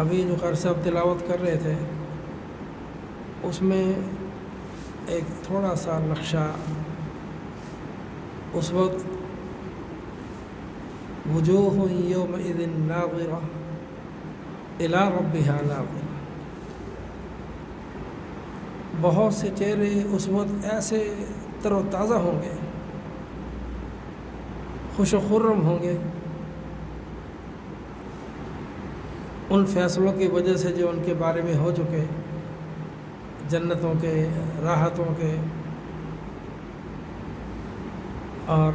ابھی جو قاری صاحب تلاوت کر رہے تھے اس میں ایک تھوڑا سا نقشہ اس وقت وجوہ یومئذ ناظرہ الی ربہا ناظرہ، بہت سے چہرے اس وقت ایسے تر و تازہ ہوں گے، خوش و خرم ہوں گے ان فیصلوں کی وجہ سے جو ان کے بارے میں ہو چکے، جنتوں کے، راحتوں کے، اور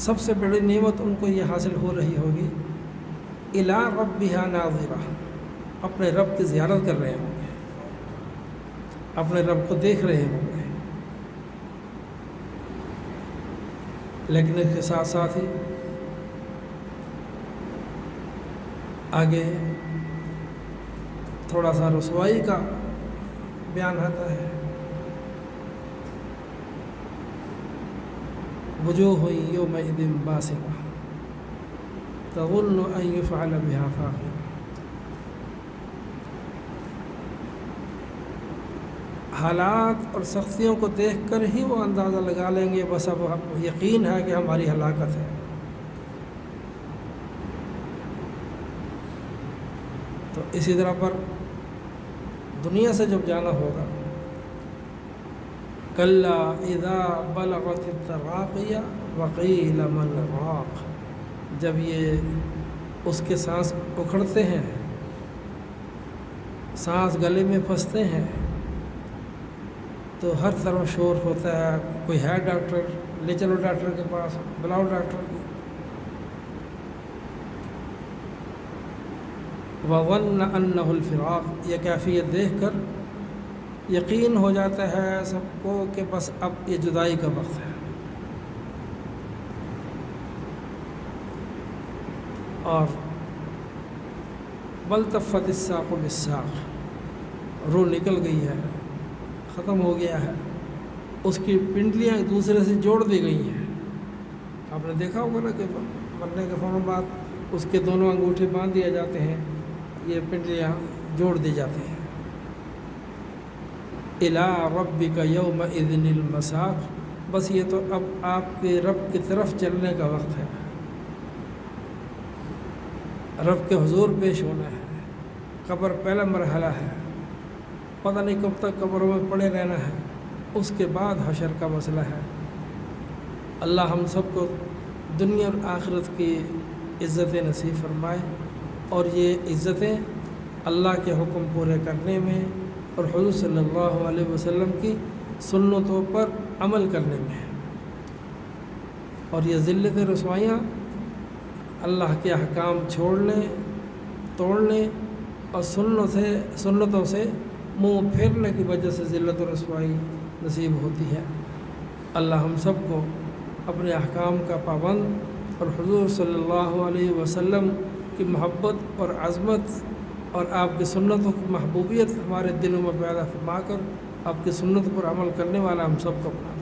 سب سے بڑی نعمت ان کو یہ حاصل ہو رہی ہوگی الی ربہا ناظرہ، اپنے رب کی زیارت کر رہے ہوں گے، اپنے رب کو دیکھ رہے ہوں گے۔ لیکن اس کے ساتھ ساتھ ہی آگے تھوڑا سا رسوائی کا بیان آتا ہے، وجوہ یومئذ باسرہ تظن ان یفعل بها فاقرہ۔ حالات اور سختیوں کو دیکھ کر ہی وہ اندازہ لگا لیں گے بس اب یقین ہے کہ ہماری ہلاکت ہے۔ تو اسی طرح پر دنیا سے جب جانا ہوگا، کلا اذا بلغت التراقی وقیل من راق، جب یہ اس کے سانس اکھڑتے ہیں، سانس گلے میں پھنستے ہیں، تو ہر طرف شور ہوتا ہے، کوئی ہے ڈاکٹر، لے چلو ڈاکٹر کے پاس، بلاؤ ڈاکٹر کو۔ وَظَنَّ أَنَّهُ الْفِرَاقُ، یہ کیفیت دیکھ کر یقین ہو جاتا ہے سب کو کہ بس اب یہ جدائی کا وقت ہے۔ اور وَالْتَفَّتِ السَّاقُ بِالسَّاقِ، روح نکل گئی ہے، ختم ہو گیا ہے، اس کی پنڈلیاں ایک دوسرے سے جوڑ دی گئی ہیں۔ آپ نے دیکھا ہوگا نا کہ مرنے کے فوراً بعد اس کے دونوں انگوٹھے باندھ دیے جاتے ہیں، یہ پنڈلیاں جوڑ دی جاتی ہیں۔ اِلَىٰ رَبِّكَ يَوْمَئِذٍ الْمَسَاقُ، بس یہ تو اب آپ کے رب کی طرف چلنے کا وقت ہے، رب کے حضور پیش ہونا ہے۔ قبر پہلا مرحلہ ہے، پتہ نہیں کب تک قبروں میں پڑے رہنا ہے، اس کے بعد حشر کا مسئلہ ہے۔ اللہ ہم سب کو دنیا اور آخرت کی عزتیں نصیب فرمائے، اور یہ عزتیں اللہ کے حکم پورے کرنے میں اور حضور صلی اللہ علیہ وسلم کی سنتوں پر عمل کرنے میں ہے، اور یہ ذلت رسوائیاں اللہ کے احکام چھوڑنے، توڑنے اور سنتوں سے منہ پھیرنے کی وجہ سے ذلت و رسوائی نصیب ہوتی ہے۔ اللہ ہم سب کو اپنے احکام کا پابند اور حضور صلی اللہ علیہ وسلم کی محبت اور عظمت اور آپ کی سنتوں کی محبوبیت ہمارے دلوں میں پیدا فرما کر آپ کی سنت پر عمل کرنے والا ہم سب کو اپنا